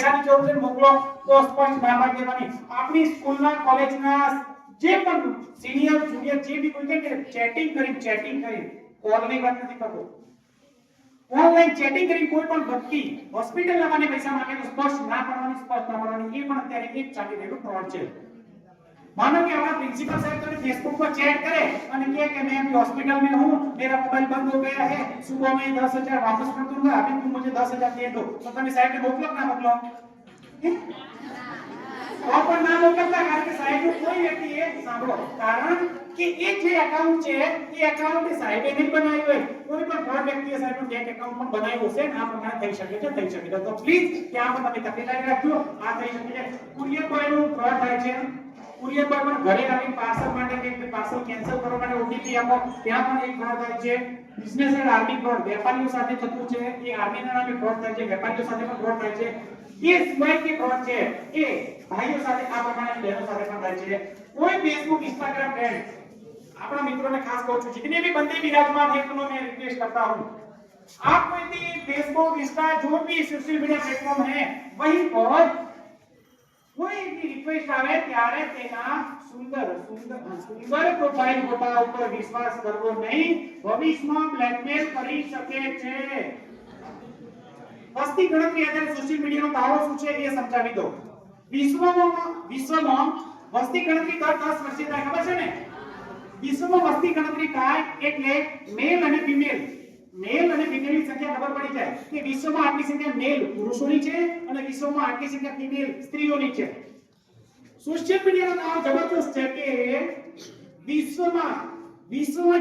પૈસાની જરૂર છે મોકલો તો સ્પષ્ટ ના પાડી દેવાની. આપણી સ્કૂલના કોલેજના જે પણ સિનિયર જુનિયર જે બી કોઈ કે ચેટિંગ કરી કોલની વાત નથી કરતો. ઓનલાઈન ચેટિંગ કરી કોઈ પણ વ્યક્તિ હોસ્પિટલના મને પૈસા માંગે તો સ્પષ્ટ ના પાડવાની એ પણ અત્યારે એક ચાલી રહેલું ફ્રોડ છે. मानो कि हमारा प्रिंसिपल साहब तो फेसबुक पर चैट करे और कहे कि मैं अभी हॉस्पिटल में हूं, मेरा मोबाइल बंद हो गया है, सुबह में 10,000 वापस कर दूंगा, अभी तुम मुझे 10,000 दे दो. तो તમે સાહેબ ને મોકલો ના મોકલો? ઓપન ના મોકલતા કારણ કે સાહેબ નું કોઈ વ્યક્તિ એ સાંભળો કારણ કે એ જે એકાઉન્ટ છે એ એકાઉન્ટ એ સાહેબે નહીં બનાવ્યું હોય. કોઈ પણ ફ્રોડ વ્યક્તિએ સાહેબ નું બેંક એકાઉન્ટ પણ બનાવ્યું હશે ને આ પ્રમાણે થઈ શકે છે. તો પ્લીઝ ત્યાં પણ તમે તકેદારી રાખજો. આ થઈ શકે છે. કુરિયર બોય નું ફ્રોડ થાય છે. કુરિયર બોય પણ ઘરે આવીને પાર્સલ માટે કે પાર્સલ કેન્સલ કરવા માટે ઓટીપી આપો ત્યાં પણ એક ફ્રોડ થાય છે. બિઝનેસ એન્ડ આર્મી ફ્રોડ વેપારીઓ સાથે થતું છે. એ આર્મીના નામે ફ્રોડ થાય છે. વેપારીઓ સાથે પણ ફ્રોડ થાય છે. ये स्माइल की फ्रॉड છે એ ભાઈઓ સાથે આ પ્રમાણે બહેનો સાથે પણ થાય છે. કોઈ फेसबुक इंस्टाग्राम फ्रेंड अपना मित्रों ने खास कहूं जितने भी बंदे विराजमान है उनको मैं रिक्वेस्ट करता हूं आप कोई भी फेसबुक इंस्टा जो भी सोशल मीडिया प्लेटफॉर्म है वहीं पर कोई भी रिक्वेस्ट आवे ત્યારે તેના સુંદર પ્રોફાઇલ ફોટા ઉપર વિશ્વાસ કરવો નહીં. ભવિષ્યમાં બ્લેકમેલ કરી શકે છે. વસ્તી ગણતરી આધારે સોશિયલ મીડિયાનો દાવો શું છે એ સમજાવી દો. વિશ્વમાં વસ્તી ગણતરી દર 10 વર્ષે થાય ખબર છે ને? વિશ્વમાં વસ્તી ગણતરી થાય એટલે મેલ અને ફિમેલ ની સંખ્યા ખબર પડી જાય કે વિશ્વમાં આટલી સંખ્યા મેલ પુરુષોની છે અને વિશ્વમાં આટલી સંખ્યા ફિમેલ સ્ત્રીઓની છે. સોશિયલ મીડિયાનો દાવો જબરદસ્ત છે કે વિશ્વમાં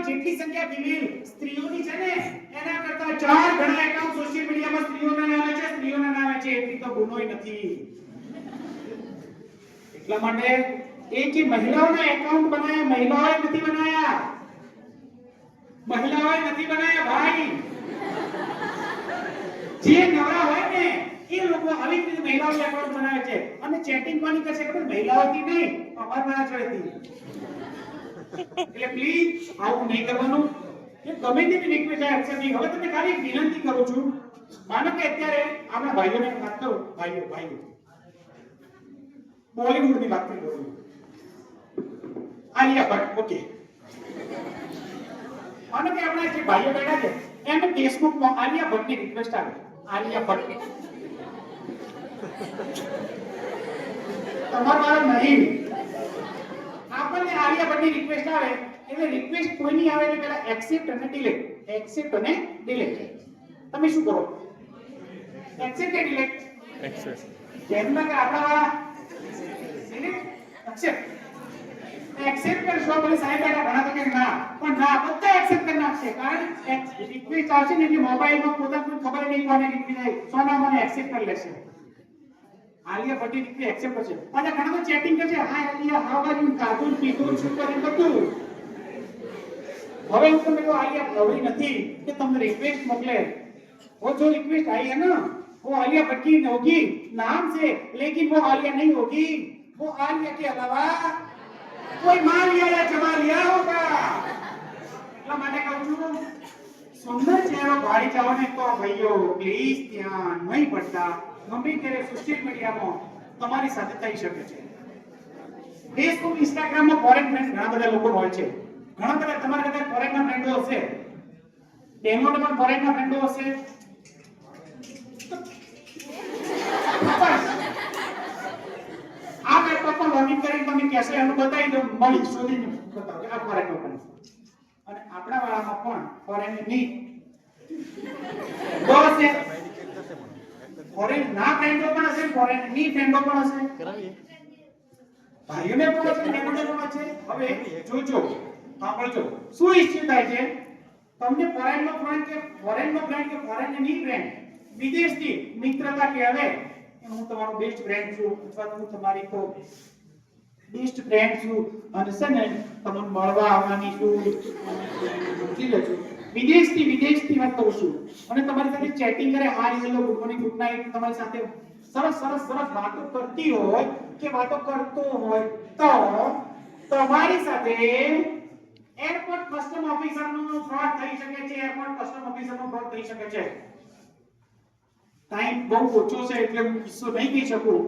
જેટલી સંખ્યા ફિમેલ સ્ત્રીઓની છે ને એના કરતા 4 ગણા એકાઉન્ટ સોશિયલ મીડિયામાં સ્ત્રીઓના નામે છે એટલી તો ગુનોય નથી. એટલા માટે એ કે મહિલાઓના એકાઉન્ટ બનાવ્યા મહિલાઓએ નથી બનાવ્યા ભાઈ. જે નવરા હોય ને એ લોકો આવી રીતે મહિલાઓના એકાઉન્ટ બનાવે છે અને ચેટિંગ કોની કરશે ખબર? મહિલાઓથી નહીં અમારા જોડેથી. એટલે પ્લીઝ આવું નહીં કરવાનું. કે ગમે તેની રિક્વેસ્ટ આ એક્સેપ્ટ નહીં. હવે તમને ખાલી વિનંતી કરું છું માનો કે અત્યારે આપણા ભાઈઓને વાત કરું ભાઈઓ બોલિવૂડની વાત કરી બોલિવૂડ આલિયા ભટ્ટ ઓકે માનો કે આપણા જે ભાઈઓ બેઠા છે એમને ફેસબુકમાં આલિયા ભટ્ટની રિક્વેસ્ટ આવે. આલિયા ભટ્ટ તમારા નહીં આપણને આલિયા ભટ્ટની રિક્વેસ્ટ આવે એટલે રિક્વેસ્ટ કોઈની આવે એટલે પહેલા એક્સેપ્ટ અને ડિલીટ તમે શું કરો? એક્સેપ્ટ કે ડિલીટ? જેમ કે આપણા એક્સેપ્ટ કરશો બોલે સાહેબ ઘણા તો કે ના પણ ના બધા એક્સેપ્ટ કરી નાખશે કારણ રિક્વેસ્ટ આવશે ને એટલે મોબાઈલમાં પોતાને ખબર નહીં કોને રિક્વેસ્ટ આવી સોના મને એક્સેપ્ટ કરી લેશે. આલિયા ભટ્ટી રિક્વેસ્ટ એક્સેપ્ટ કરશે. અને ઘણા તો ચેટિંગ કરશે hi Alia how are you cartoon પીટૂન શું કરીને બધું. હવે હું તમને કહું આલિયા નવરી નથી કે તમને રિક્વેસ્ટ મોકલે. वो जो रिक्वेस्ट आई है ना वो आलिया भट्ट की होगी नाम से लेकिन वो आलिया नहीं होगी. वो आलिया के अलावा कोई मालिया या जमालिया होगा. એટલા માટે કહું છું સુંદર ચહેરો ભાળી જાવ ને તો ભાઈઓ પ્લીઝ ધ્યાન નહીં પડતા. ગમે ત્યારે સોશિયલ મીડિયામાં તમારી સાથે થઈ શકે છે. ફેસબુક ઇન્સ્ટાગ્રામમાં ફોરેન ફ્રેન્ડ ઘણા બધા લોકો હોય છે. ઘણા બધા તમારા કદાચ ફોરેનના ફ્રેન્ડો હશે. ડેમોને પણ ફોરેનના ફ્રેન્ડો હશે. આ લેપટોપ પર લોગિન કરીને તમે કેસે એનું બતાવી દો મળી શોધીને બતાવો આ ફોરેન નો પણ અને આપણા વાળામાં પણ ફોરેન ની બસ છે. ફોરેન ના ફ્રેન્ડો પણ હશે ફોરેન ની ફ્રેન્ડો પણ હશે. ભાઈઓને પણ હશે બહેનોને પણ હશે. હવે જોજો સાંભળજો શું ઇશ્યુ થાય છે. તમને ફોરેનનો ફ્રેન્ડ કે ફોરેન ની ફ્રેન્ડ વિદેશથી મિત્રતા કહેવે હું તમારો બેસ્ટ ફ્રેન્ડ છું અથવા હું તમારી તો બેસ્ટ ફ્રેન્ડ છું અને છે ને તમને મળવા આવવાની છું સમજી લેજો. વિદેશથી વાત કરું છું અને તમારી સાથે ચેટિંગ કરે hi hello good morning good night તમારી સાથે સરસ વાતો કરતી હોય કે વાતો કરતો હોય તો તમારી સાથે એરપોર્ટ કસ્ટમ ઓફિસરનો ફ્રોડ થઈ શકે છે. ટાઈમ બહુ ઓછો છે એટલે હું કિસ્સો નહીં કહી શકું,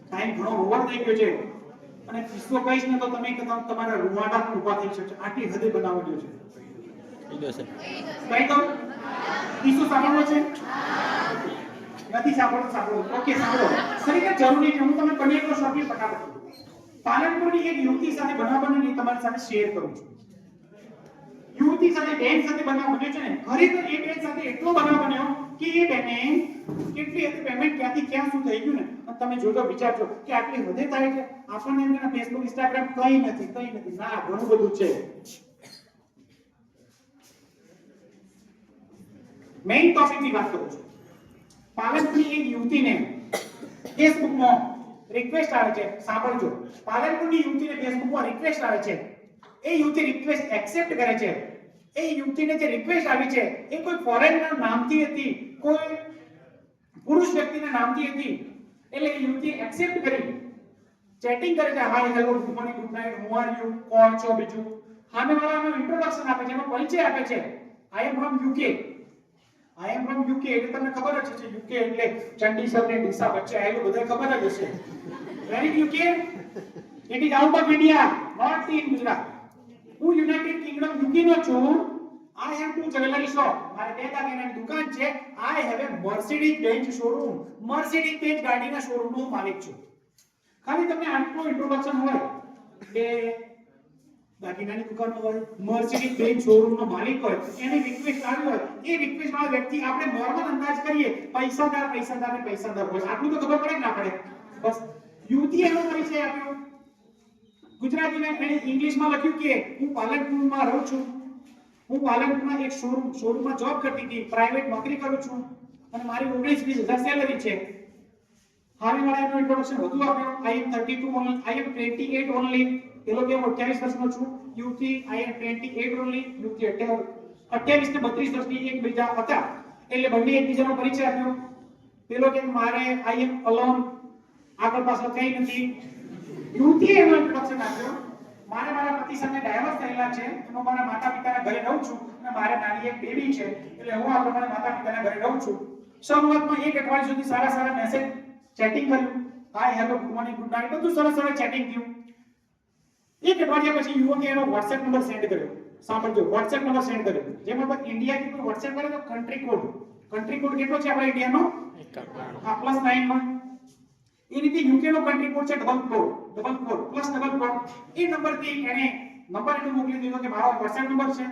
ટાઈમ ઘણો ઓવર થઈ ગયો છે, અને કિસ્સો કહીશ ને તો તમે તમારા રૂવાડા ઊભા થઈ શકશે, આટલી હદે બનાવજો છે. કઈ દઉં કિસ્સો સાંભળવો છે? નથી સાંભળો? ઓકે સાંભળો. ખરેખર જરૂરી છે, હું તમને બને એટલો શોર્ટલી ફટાફટ. પાલનપુરની એક યુવતી સાથે બનાવ બન્યો, તમારી સાથે શેર કરું છું. યુવતી સાથે બેન સાથે બનાવ બન્યો છે ને, ખરેખર એ બેન સાથે એટલો બનાવ બન્યો કે એ બેને કેટલી હતી પેમેન્ટ ક્યાંથી ક્યાં શું થઈ ગયું ને, તમે જોજો વિચારજો કે આટલી હદે થાય છે. આપણને એમ કે ફેસબુક ઇન્સ્ટાગ્રામ કઈ નથી, ના ઘણું બધું છે. મેઇન ટોપિક ની વાત કરું છું. પાલનપુરની એક યુવતીને ફેસબુકમાં રિક્વેસ્ટ આવે છે, સાંભળજો. પાલનપુરની યુવતીને ફેસબુકમાં રિક્વેસ્ટ આવે છે, એ યુવતી રિક્વેસ્ટ એક્સેપ્ટ કરે છે. એ યુવતીને જે રિક્વેસ્ટ આવી છે એ કોઈ ફોરેનર નામથી હતી, કોઈ પુરુષ વ્યક્તિના નામથી હતી, એટલે એ યુવતી એક્સેપ્ટ કરી, ચેટિંગ કરે છે, hi hello good morning good night who are you, કોણ છો, બીજું સામેવાળાનો ઇન્ટ્રોડક્શન આપે છે, એમાં પરિચય આપે છે, I am from UK. I am from UK એટલે તમને ખબર જ છે, યુકે એટલે ચંડીસર ને ડીસા વચ્ચે આવેલું, બધા ખબર જ હશે. Where is UK? It is out of India, not in Gujarat. હું યુનાઇટેડ કિંગડમ યુકે નો છું. I have two jewellery shop, મારે બે દાગીનાની દુકાન છે. I have a Mercedes Benz showroom, Mercedes Benz ગાડીના શોરૂમનો માલિક છું. ખાલી તમને આટલું ઇન્ટ્રોડક્શન હોય કે દાગીનાની દુકાન હોય, મર્સિડીઝ બેન્ઝ શોરૂમનો માલિક હોય, એની રિક્વેસ્ટ આવી હોય, એ રિક્વેસ્ટ વાળો વ્યક્તિ આપણે નોર્મલ અંદાજ કરીએ, પૈસાદાર હોય, આટલું તો ખબર પડે કે ના પડે? બસ યુવતી એનો પરિચય આપ્યો. ગુજરાતીમાં એને ઇંગ્લિશમાં લખ્યું કે હું પાલનપુરમાં રહું છું, હું પાલનપુરમાં એક શોરૂમમાં જોબ કરતી હતી, પ્રાઇવેટ નોકરી કરું છું, અને મારી 19-20 હજાર સેલરી છે. હાવી વાળાનો ઇન્ટ્રોડક્શન વધુ આપ્યો. આઈ એમ 32 ઓનલી, આઈ એમ 28 ઓનલી. પેલો કે 28 વર્ષનો છું. યુવતી આઈ એમ 28 ઓનલી. યુવતી 28 ને 32 વર્ષની એકબીજા હતા, એટલે બંને એકબીજાનો પરિચય આપ્યો. પેલો કે મારે આઈ એમ અલોન, આગળ પાછળ કઈ નથી. યુવતીએ એનો ઇન્ટ્રોડક્શન આપ્યો, મારે મારા પતિ સાથે ડાયવોર્સ થયેલા છે, હું મારા માતા-પિતાના ઘરે રહું છું, અને મારે નાની એક બેબી છે, એટલે હું આ પ્રમાણે માતા-પિતાના ઘરે રહું છું. શરૂઆતમાં એક અઠવાડિયા સુધી સારા મેસેજ ચેટિંગ કર્યું, hi hello good morning good night, બધું સરસ ચેટિંગ થયું. એક અઠવાડિયા પછી યુવકે એનો WhatsApp નંબર સેન્ડ કર્યો. સાંભળજો, WhatsApp નંબર સેન્ડ કર્યો, જેમાં પર ઇન્ડિયાથી કોઈ WhatsApp કરે તો કન્ટ્રી કોડ કેટલો છે આપણા ઇન્ડિયાનો? હા, +9. એ રીતે યુકે નો કન્ટ્રી કોડ છે +4 એ નંબરથી એને નંબર એનો મોકલી દીધો કે મારો WhatsApp નંબર છે.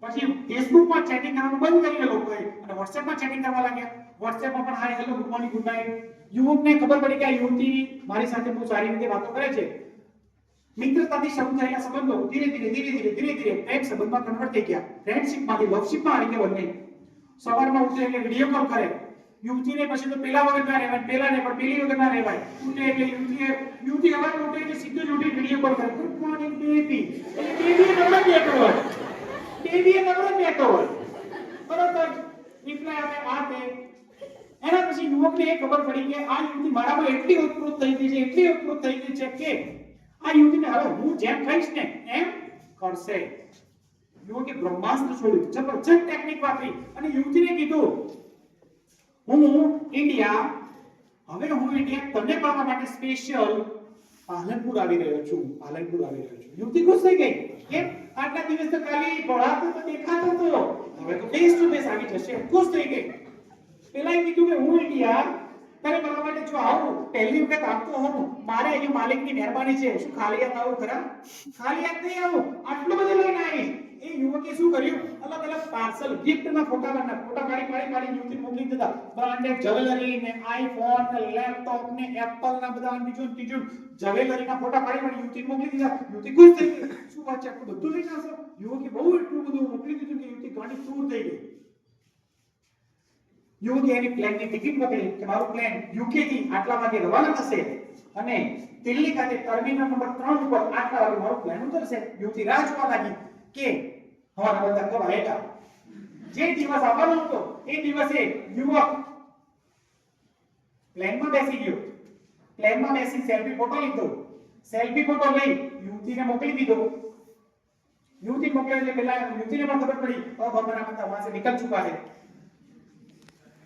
પછી Facebook માં ચેટિંગ કરવાનું બંધ કરી દીધું લોકોએ, અને WhatsApp માં ચેટિંગ કરવા લાગ્યા. WhatsApp માં પણ hi hello good morning good night. યુવકને ખબર પડી કે આ યુવતી મારી સાથે બહુ સારી રીતે વાતો કરે છે. મિત્રતાથી શરૂ થયેલા સંબંધો ધીરે ધીરે પ્રેમ સંબંધમાં કન્વર્ટ થઈ ગયા. ફ્રેન્ડશિપમાંથી લવશિપમાં આવી ગયા બંને. સવારમાં ઉઠે એટલે વિડિયો કોલ કરે. યુવતીને પછી તો પેલા વગર ના રહેવાય, પેલા ને પણ પેલી વગર ના રહેવાય. ઉઠે એટલે યુવતી હવાર ઉઠે એટલે સીધું જ ઉઠી વિડિયો કોલ કરે, ગુડ મોર્નિંગ બેબી. એટલે બેબી નંબર બેઠો હોય, બરોબર રિપ્લાય આપે આ તે. એના પછી યુવકને એ ખબર પડી કે આ યુવતી મારા પર એટલી ઉત્પ્રોત થઈ ગઈ છે કે આ યુવતીને હવે હું જેમ કહીશ ને એમ કરશે. યુવકે બ્રહ્માસ્ત્ર છોડ્યું, જબરજસ્ત ટેકનિક વાપરી, અને યુવતીને કીધું હું ઇન્ડિયા તને મળવા માટે સ્પેશિયલ પાલનપુર આવી રહ્યો છું. યુવતી ખુશ થઈ ગઈ. કેમ? આટલા દિવસ તો ખાલી ભણાતો તો દેખાતો તો, હવે તો ફેસ ટુ ફેસ આવી જશે. ખુશ થઈ ગઈ. પેલા એ કીધું કે હું ઇન્ડિયા તને મળવા માટે જો આવું, પહેલી વખત આવતો હોઉં, મારે અહીં માલિકની મહેરબાની છે, શું ખાલી હાથ આવું ખરા? ખાલી હાથ નહીં આવું, આટલું બધું લઈને આવીશ. એ યુવકે શું કર્યું, અલગ પાર્સલ ગિફ્ટના ફોટા પાડી યુવતી મોકલી દીધા. બ્રાન્ડેડ જ્વેલરી ને આઈફોન ને લેપટોપ ને એપલ ના બધા બીજું જ્વેલરીના ફોટા પાડી યુવતી મોકલી દીધા. યુવતી ખુશ થઈ ગઈ. શું વાત છે, આટલું બધું લઈને આવશો? યુવકે બહુ એટલું બધું મોકલી દીધું કે યુવતી ગાડી ટૂર થઈ ગઈ. યુવકે એની પ્લેનની ટિકિટ પકડી કે મારું પ્લેન યુકે થી આટલા વાગે રવાના થશે, અને દિલ્હી ખાતે ટર્મિનલ નંબર 3 ઉપર આટલા વાગે મારું પ્લેન ઉતરશે. યુવતી રાહ જોવા લાગી કે હવાના બધા કબ આएगा. જે દિવસ આવવાનો હતો એ દિવસે યુવક પ્લેનમાં બેસી ગયો. પ્લેનમાં બેસી સેલ્ફી ફોટો લીધો. સેલ્ફી ફોટો લઈ યુવતીને મોકલી દીધો. યુવતી મોકલે એટલે પેલા યુવતીને પણ ખબર પડી, अब हमारा बंदा वहां से निकल चुका है.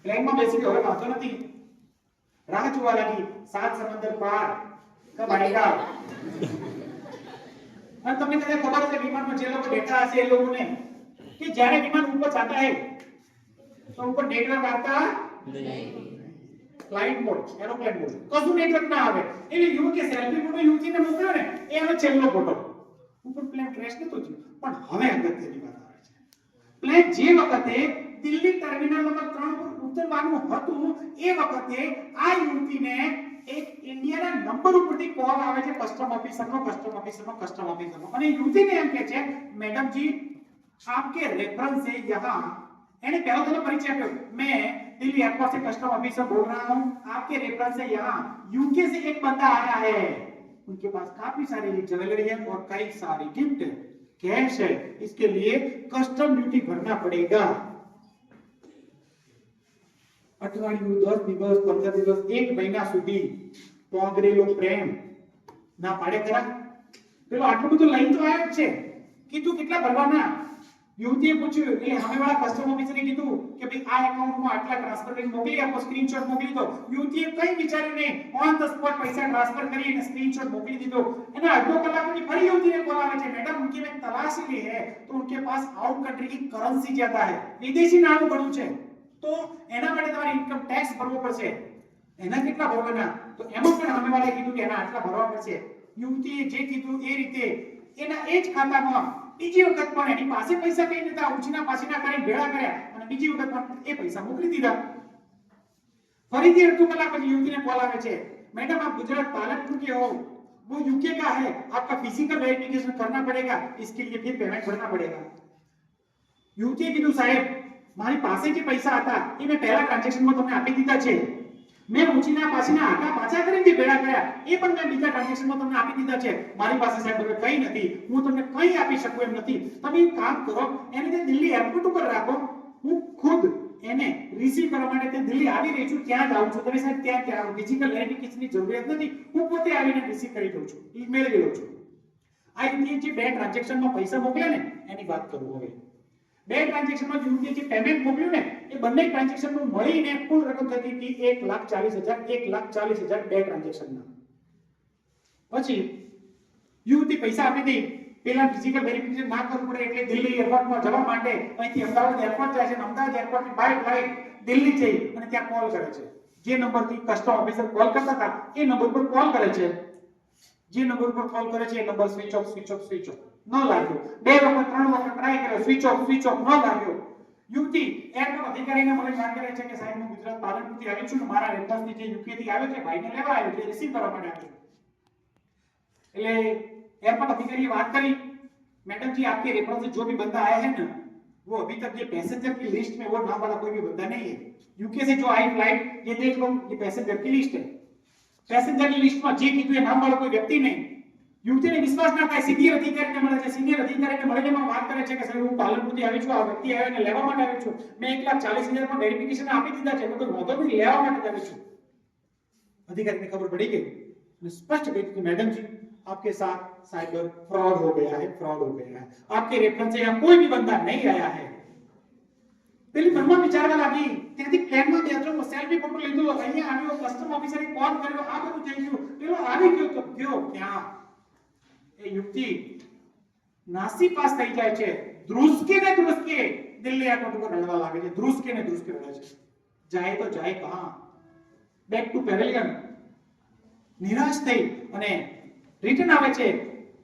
પ્લેનમાં બેસી હવે વાંધો નથી, રાહ જોવા લાગી, 7 સમંદર પાર કબ આएगा। અને તમને કદાચ ખબર હશે વિમાનમાં જે લોકો બેઠા હશે એ લોકોને કે જ્યારે વિમાન ઉપર જાતા હે તો ઉપર નેટવર્ક आता नहीं, ફ્લાઇટ મોડ, એરોપ્લેન મોડ, કશું નેટવર્ક ના આવે। એટલે યુ કે સેલ્ફી ફોટો યુવતીને મોકલ્યો ને એ એનો છેલ્લો ફોટો, ઉપર પ્લેન ક્રેશ નતો થયો। પણ હવે અગત્યની વાત આવે છે, પ્લેન જે વખતે દિલ્હી ટર્મિનલ નંબર 3 પર ઉતરવાનું હતું એ વખતે આ યુવતીને એક ઇન્ડિયાના નંબર ઉપરથી કોલ આવે છે કસ્ટમ ઓફિસરનો અને યુવતીને એમ કહે છે મેડમ જી आपके रेफरेंस से यहाँ, यानी पहला तो परिचय आप्यो, मैं दिल्ली एयरपोर्ट से कस्टम ऑफिसर बोल रहा हूँ, आपके रेफरेंस से यहाँ यूके से एक बंदा आया है, उनके पास काफी सारी ज्वेलरी है और कई सारी गिफ्ट कैश है, इसके लिए कस्टम ड्यूटी भरना पड़ेगा। અઠવાડિયું 10 દિવસ 15 દિવસ 1 મહિના સુધી પોંગરેલો પ્રેમ ના પાડે ખરા? પેલો આટલું બધું લઈને તો આવ્યો છે, કીધું કેટલા ભરવાના? યુવતીએ પૂછ્યું એટલે સામેવાળા કસ્ટમ ઓફિસરે કીધું કે ભાઈ આ એકાઉન્ટમાં આટલા ટ્રાન્સફર કરીને મોકલી આપો, સ્ક્રીનશોટ મોકલી દો। યુવતીએ કંઈ વિચાર્યું નહીં, ઓન ધ સ્પોટ પૈસા ટ્રાન્સફર કરી અને સ્ક્રીનશોટ મોકલી દીધો। અને અડધો કલાક પછી ફરી યુવતીને કોલ આવે છે, મેડમ उनकी में तलाशी ली है तो उनके पास आउट कंट्री की करेंसी ज्यादा है, विदेशी नाणું ઘણું છે, तो એના માટે તમારે ઇન્કમ ટેક્સ ભરવો પડશે। એના કેટલા ભરવાના? તો એમાં પણ સામેવાળાએ કીધું કે એના આટલા ભરવા પડશે। યુવતીએ જે કીધું એ રીતે એના એ જ ખાતામાં બીજી વખત પણ એની પાસે પૈસા કઈ નતા, ઉછીના પાછીના કરીને ભેળા કર્યા અને બીજી વખત પણ એ પૈસા મોકલી દીધા। ફરીથી અડધો કલાક પછી યુવતીને કોલ આવે છે, મેડમ आप गुजरात पालनपुर के हो, वो यूके का है, आपका फिजिकल वेरिफिकेशन करना पड़ेगा, इसके लिए फिर पेमेंट भरना पड़ेगा। યુવતીએ કીધું સાહેબ મારી પાસે જે પૈસા હતા એ મેં પહેલા ટ્રાન્ઝેક્શનમાં તમને આપી દીધા છે, મેં ઉછીના પાછીના આટા પાછા કરીને ભેળા કર્યા એ પણ મેં બીજા ટ્રાન્ઝેક્શનમાં તમને આપી દીધા છે, મારી પાસે સાહેબ હવે કંઈ નથી, હું તમને કંઈ આપી શકું એમ નથી। તમે એક કામ કરો, એને તે દિલ્હી એરપોર્ટ ઉપર રાખો, હું ખુદ એને રિસીવ કરવા માટે તે દિલ્હી આવી રહી છું, ત્યાં જાઉં છું, તમે સાહેબ ત્યાં આવો, ફિઝિકલ વેરિફિકેશનની જરૂરિયાત નથી, હું પોતે આવીને રિસીવ કરી દઉં છું, ઈમેલ લઈ લઉં છું। આ યુવતીએ જે બે ટ્રાન્ઝેક્શનમાં પૈસા મોકલ્યા ને એની વાત કરું હવે। બે ટ્રાન્ઝેક્શનમાં યુવતીએ જે પેમેન્ટ મોકલ્યું ને એ બંને ટ્રાન્ઝેક્શનનું મળીને કુલ રકમ થતી હતી 1,40,000 બે ટ્રાન્ઝેક્શનના। પછી યુવતી પૈસા આપી દી, પેલા ફિઝિકલ વેરિફિકેશન ના કરવું પડે એટલે દિલ્હી એરપોર્ટમાં જવા માટે અહીંથી અમદાવાદ એરપોર્ટ જાય છે, અમદાવાદ એરપોર્ટની બાય ફ્લાઇટ દિલ્હી જઈ અને ત્યાં કોલ કરે છે, જે નંબરથી કસ્ટમ ઓફિસર કોલ કરતા હતા એ નંબર પર કોલ કરે છે, જે નંબર પર કોલ કરે છે એ નંબર સ્વિચ ઓફ ન લાગ્યો, 2 વખત 3 વખત ટ્રાય કર્યો, સ્વિચ ઓફ ન લાગ્યો। યુવતી એરપોર્ટ અધિકારીને મને જાણ કરે છે કે સાહેબ હું ગુજરાત પાલનપુરથી આવી છું, મારા રેફરન્સથી જે યુકે થી આવ્યો છે ભાઈને લેવા આવ્યો છે, રિસીવ કરવા માટે આવ્યો છું। એટલે एयरपोर्ट अधिकारी बात करी, मैडम जी आपके रेफरेंस से जो भी बंदा आया है ना वो अभी तक ये पैसेंजर की लिस्ट में वो नाम वाला कोई भी बंदा नहीं है, यूके से जो आई फ्लाइट ये देख लो, ये पैसेंजर की लिस्ट है, पैसेंजर की लिस्ट में जे कीधुं ये नाम वाला कोई व्यक्ति नहीं। युवतीने विश्वास न થાય, સિનિયર અધિકારીને મળે છે, સિનિયર અધિકારીને મળીને વાત કરે છે કે સાહેબ હું પાલનપુરથી આવી છું, આ વ્યક્તિ આવ્યો ને લેવા માટે આવ્યો છું, મેં 1,40,000 માં વેરિફિકેશન આપી દીધા છે, કોઈ વાંધો નહીં, લેવા માટે આવ્યો છું। अधिकारी ने खबर पड़ी गई, स्पष्ट कही कि मैडम जी आपके साथ साइबर फ्रॉड हो गया है, आपके रेफरेंस से यहाँ कोई भी बंदा नहीं आया है। પેલી મનમાં વિચારવા લાગી, ત્યાંથી પ્લેનમાં બેઠો, સેલ્ફી ફોટો લીધો, અહીંયા આવ્યો, કસ્ટમ ઓફિસરે કોલ કર્યો, આ બધું થઈ ગયું, પેલો આવી ગયો તો ગયો ક્યાં? એ યુવતી નાસીપાસ થઈ જાય છે, ધ્રુસકે દિલ્હી એરપોર્ટ ઉપર રડવા લાગે છે, ધ્રુસકે રડે છે, જાય તો જાય કહાં? Back to pavilion. નિરાશ થઈ અને રિટર્ન આવે છે।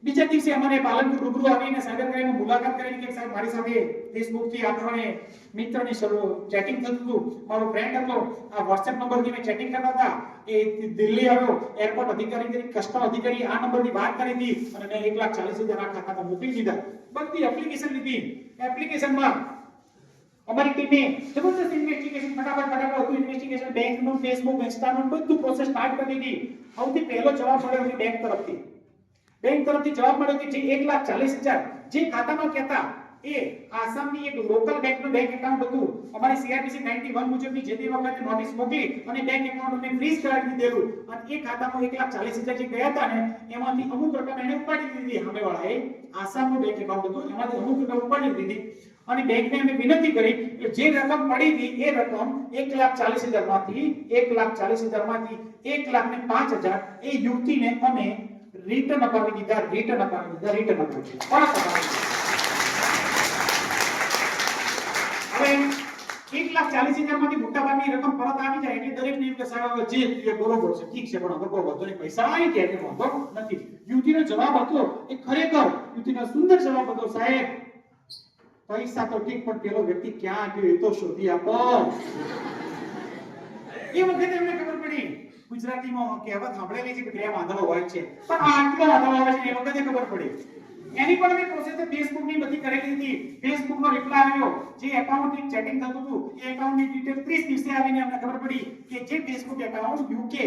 બીજા દિવસે અમારે પાલનપુર રૂબરૂ આવીને સાગર ભાઈની મુલાકાત કરીને કે સાહેબ મારી સાથે ફેસબુક થી આપણે મિત્રની ચેટિંગ થતું હતું, મારો ફ્રેન્ડ હતો, આ WhatsApp નંબરથી મેં ચેટિંગ કરતા હતા, એ દિલ્હી આવ્યો, એરપોર્ટ અધિકારી કસ્ટમ અધિકારી આ નંબરથી વાત કરી હતી અને મેં 1,40,000 આ ખાતામાં મોકલી દીધા। બધી એપ્લિકેશન લીધી, એપ્લિકેશનમાં અમારી ટીમે જબરદસ્ત ઇન્વેસ્ટિગેશન ફટાફટ હતું, ઇન્વેસ્ટિગેશન બેંકનું, ફેસબુક, ઇન્સ્ટાનું બધું પ્રોસેસ સ્ટાર્ટ કરી દીધી। સૌથી પહેલો જવાબ મળ્યો છે બેંક તરફથી જવાબ મળ્યો કે જે 1,40,000 જે ખાતામાં કહેતા એ આસામની એક લોકલ બેંકનું બેંક એકાઉન્ટ હતું, અમારી CRPC 91 મુજબની જે તે વખતે નોટિસ મોકલી અને બેંક એકાઉન્ટ અમે ફ્રીઝ કરાવી દીધેલું અને એ ખાતામાં 1,40,000 જે ગયા હતા ને એમાંથી અમુક રકમ એને ઉપાડી દીધી, સામેવાળાએ આસામનું બેંક એકાઉન્ટ હતું એમાંથી અમુક રકમ ઉપાડી દીધી અને બેંકને અમે વિનંતી કરી કે જે રકમ પડી હતી એ રકમ 1,40,000 માંથી 1,40,000 માંથી 1,05,000 એ યુવતીને અમે રિટર્ન અપાવી દીધા પરત અપાવી દીધા. હવે 1,40,000 માંથી મોટા ભાગની રકમ પરત આવી જાય એટલે દરેકને એમ કે સાહેબ હવે જે એ બરોબર છે, ઠીક છે, પણ હવે કોઈ વાંધો નહીં, પૈસા આવી ગયા એટલે વાંધો નથી. યુવતીનો જવાબ હતો એ ખરેખર યુવતીનો સુંદર જવાબ હતો, સાહેબ પૈસા તો ઠીક, પણ પેલો વ્યક્તિ ક્યાં ગયો એ તો શોધી આપો. એ વખતે એમને ખબર પડી, ગુજરાતીમાં કહેવત સાંભળેલી છે કે બે વાંધો હોય છે, પણ આટલો વાંધો આવે છે એ વખતે ખબર પડી. એની પણ મેં પ્રોસેસ ફેસબુક ની બધી કરેલી હતી. ફેસબુક નો રિપ્લાય આવ્યો, જે એકાઉન્ટ ની ચેટિંગ થતું હતું એ એકાઉન્ટ ની ડિટેલ 30 દિવસે આવીને અમને ખબર પડી કે જે ફેસબુક એકાઉન્ટ યુકે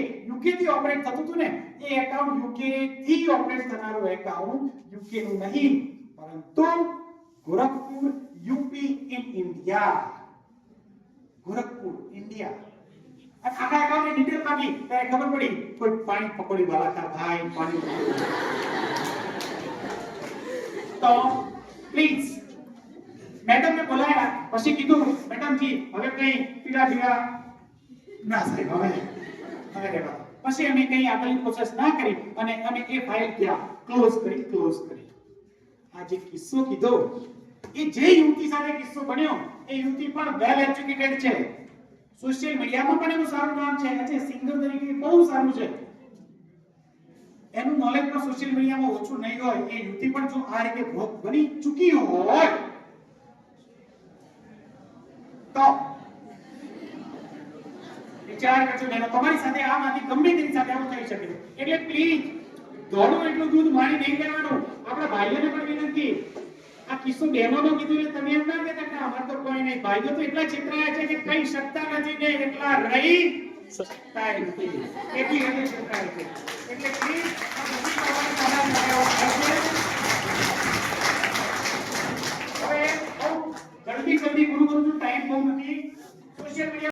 થી ઓપરેટ થતું હતું ને, એ એકાઉન્ટ યુકે થી ઓપરેટ થનારું એકાઉન્ટ યુકે નું નહીં, પરંતુ Gorakhpur UP in India, Gorakhpur India. આખા એકાઉન્ટ ની ડિટેલ માંગી ત્યારે ખબર પડી કોઈ પાણી પકોડી વાળા હતા ભાઈ, પાણી તો પ્લીઝ મેડમ ને બોલાયા. પછી કીધું મેડમજી હવે કઈ પીડા પીડા ના સાહેબ હવે રહેવા. પછી અમે કઈ આગળની પ્રોસેસ ના કરી અને અમે એ ફાઇલ ત્યાં ક્લોઝ કરી. આ જે કિસ્સો કીધો એ જે યુવતી સાથે કિસ્સો બન્યો એ યુવતી પણ વેલ એજ્યુકેટેડ છે, સોશિયલ મીડિયામાં પણ એનું સારું નામ છે, આજે સિંગર તરીકે બહુ સારું છે. એનું નોલેજ પણ સોશિયલ મીડિયામાં ઓછું નહીં હોય. એ યુવતી પણ જો આ રીતે ભોગ બની ચૂકી હોય તો વિચાર કરજો બેનો, તમારી સાથે આમાંથી ગમે તેની સાથે આવું થઈ શકે. એટલે પ્લીઝ દોડો એટલું દૂધ મારી નહીં લેવાનું. આપણા ભાઈઓને પણ વિનંતી, આ કિસ્સો બહેનોનો કીધું એટલે તમે એમ ના કહેતા કે અમાર તો કોઈ નહીં. ભાઈઓ તો એટલા છેતરાયા છે કે કઈ શકતા નથી ને એટલા રહી શકતા નથી, એટલી હદે છેતરાય છે. એટલે પ્લીઝ આ બધી કરવાની તમારી લગાવો થશે. હવે બહુ જલ્દી પૂરું કરું છું, ટાઈમ બહુ નથી. Social media